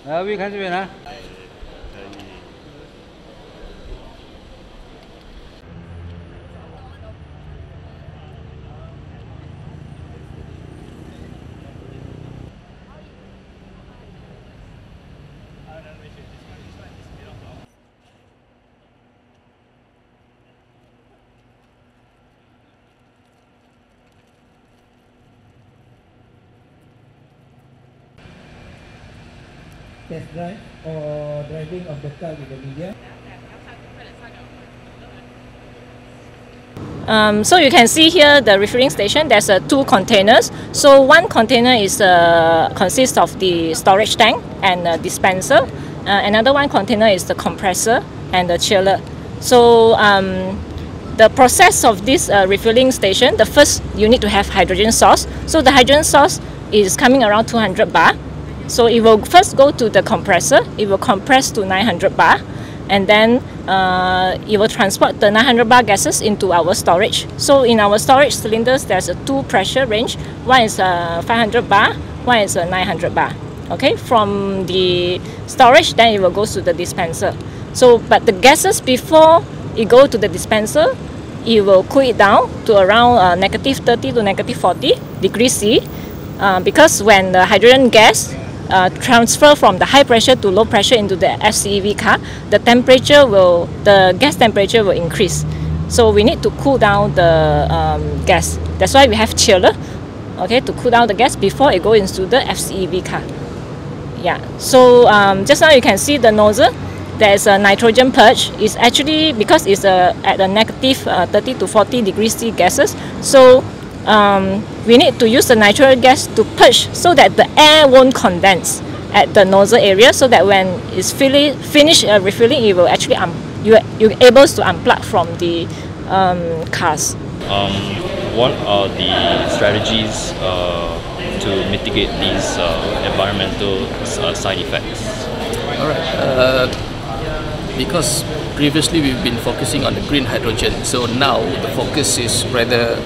We 看这边啊。Test drive or driving of the car with the media. So you can see here the refueling station. There's two containers. So one container is consists of the storage tank and a dispenser. Another one container is the compressor and the chiller. So the process of this refueling station, the first you need to have hydrogen source. So the hydrogen source is coming around 200 bar. So it will first go to the compressor. It will compress to 900 bar, and then it will transport the 900 bar gases into our storage. So in our storage cylinders, there's a two pressure range. One is 500 bar, one is 900 bar. Okay, from the storage, then it will go to the dispenser. So, but the gases before it go to the dispenser, it will cool it down to around -30 to -40 degrees C, because when the hydrogen gas transfer from the high pressure to low pressure into the FCEV car, the gas temperature will increase. So we need to cool down the gas. That's why we have chiller, okay, to cool down the gas before it goes into the FCEV car. Yeah. So just now you can see the nozzle. There's a nitrogen purge. It's actually because it's at a -30 to 40 degrees C gases. So we need to use the natural gas to purge so that the air won't condense at the nozzle area, so that when it's finished refueling, it will actually you're able to unplug from the cars. What are the strategies to mitigate these environmental side effects? Alright, because previously we've been focusing on the green hydrogen, so now the focus is rather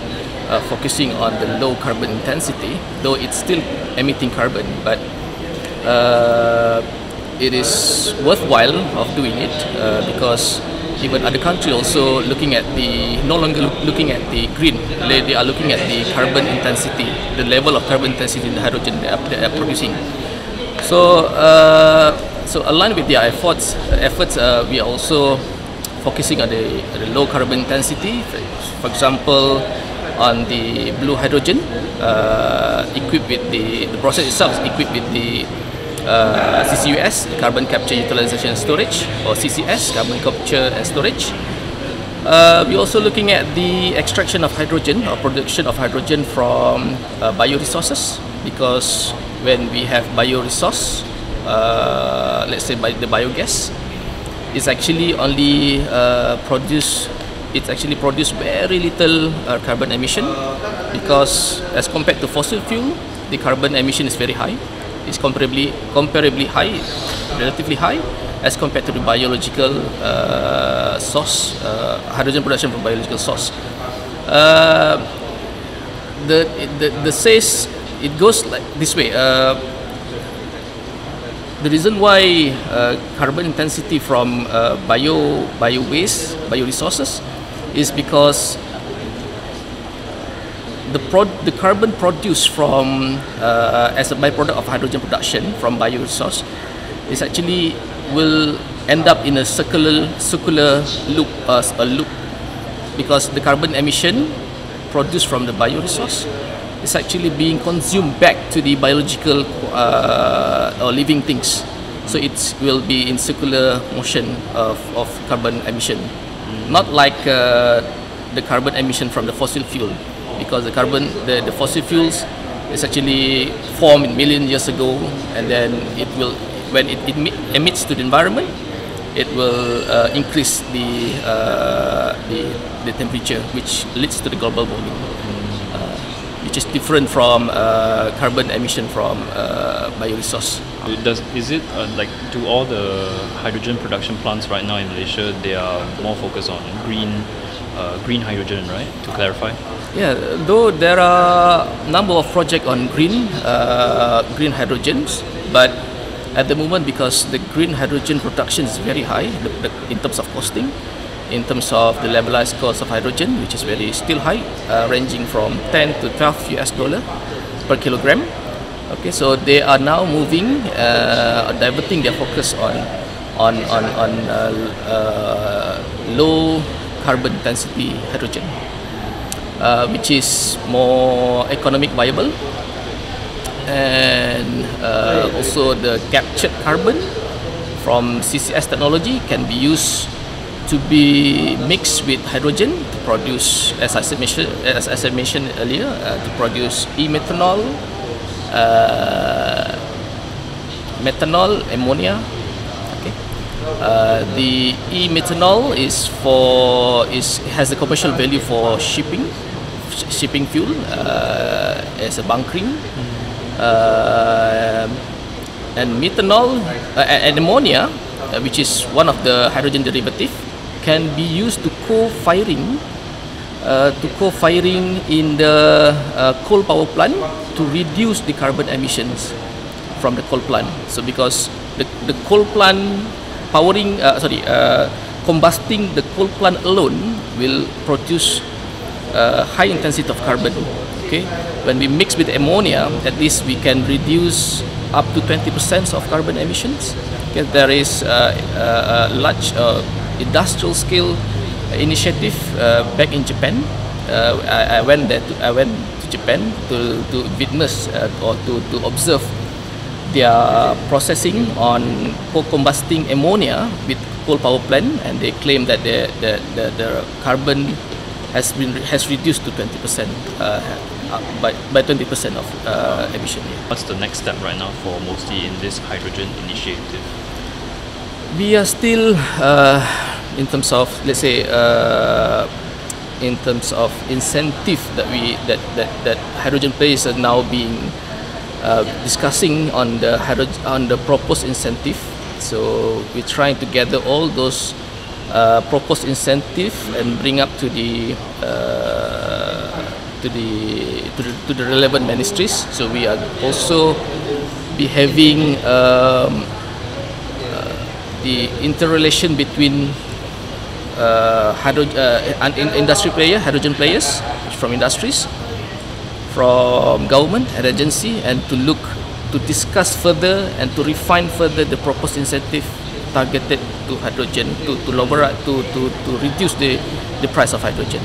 focusing on the low carbon intensity, though it's still emitting carbon, but it is worthwhile of doing it because even other countries also looking at no longer looking at the green, they are looking at the carbon intensity, the level of carbon intensity in the hydrogen they are producing. So so aligned with their efforts, we are also focusing on the low carbon intensity. For example, on the blue hydrogen, equipped with the process itself is equipped with the CCUS, carbon capture utilization and storage, or CCS, carbon capture and storage. We're also looking at the extraction of hydrogen or production of hydrogen from bioresources, because when we have bioresource, let's say by the biogas, it's actually only produce very little carbon emission, because as compared to fossil fuel, the carbon emission is very high. It's comparably high, relatively high, as compared to the biological source, hydrogen production from biological source. The says it goes like this way. The reason why carbon intensity from bio waste, bioresources, is because the carbon produced from as a byproduct of hydrogen production from bioresource is actually will end up in a circular loop, because the carbon emission produced from the bioresource is actually being consumed back to the biological or living things. So it will be in circular motion of carbon emission, not like the carbon emission from the fossil fuel, because the fossil fuels is actually formed million years ago, and then it will, when it emits to the environment, it will increase the temperature, which leads to the global warming, which is different from carbon emission from bioresource. Is it like, do all the hydrogen production plants right now in Malaysia, they are more focused on green hydrogen, right? To clarify. Yeah, though there are a number of projects on green hydrogens, but At the moment, because the green hydrogen production is very high in terms of costing, in terms of the levelized cost of hydrogen, which is still high, ranging from 10 to 12 US dollar per kilogram. Okay, so they are now moving, diverting their focus on low carbon intensity hydrogen, which is more economic viable, and also the captured carbon from CCS technology can be used to be mixed with hydrogen to produce, as I mentioned earlier, to produce e-methanol, methanol, ammonia. Okay. The e-methanol has a commercial value for shipping fuel as a bunkering, and methanol and ammonia, which is one of the hydrogen derivative, can be used to co-firing in the coal power plant to reduce the carbon emissions from the coal plant. So because the coal plant combusting the coal plant alone will produce high intensity of carbon. Okay, when we mix with ammonia, at least we can reduce up to 20% of carbon emissions. Okay, there is a large industrial scale initiative back in Japan. I went to Japan to witness or to observe their processing on co-combusting ammonia with coal power plant, and they claim that the carbon has reduced to 20% by 20% of emission. What's the next step right now for Mosti in this hydrogen initiative? We are still in terms of, let's say, in terms of incentive that hydrogen players are now being discussing on the proposed incentive. So we're trying to gather all those proposed incentive and bring up to the relevant ministries. So we are also be having the interrelation between hydrogen players from industries, from government and agency, and to discuss further and to refine further the proposed incentive targeted to hydrogen to reduce the price of hydrogen.